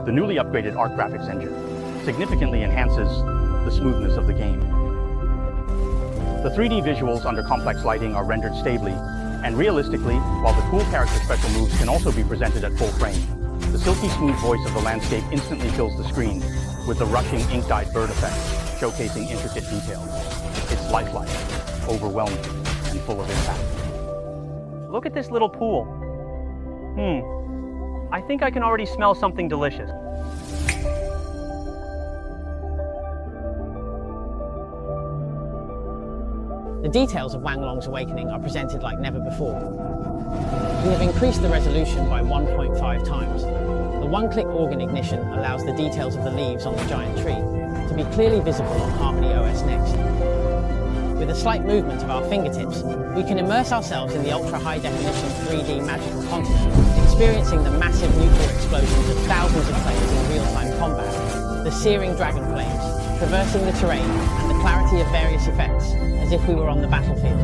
The newly upgraded Ark Graphics engine significantly enhances the smoothness of the game. The 3D visuals under complex lighting are rendered stably and realistically, while the cool character special moves can also be presented at full frame. The silky smooth voice of the landscape instantly fills the screen with the rushing ink-dyed bird effect, showcasing intricate details. It's lifelike, overwhelming, and full of impact. Look at this little pool. I think I can already smell something delicious. The details of Wang Long's awakening are presented like never before. We have increased the resolution by 1.5 times. The one-click organ ignition allows the details of the leaves on the giant tree to be clearly visible on HarmonyOS NEXT. With a slight movement of our fingertips, we can immerse ourselves in the ultra-high-definition 3D magical continent, experiencing the massive nuclear explosions of thousands of players in real-time combat, the searing dragon flames, traversing the terrain, and the clarity of various effects, as if we were on the battlefield.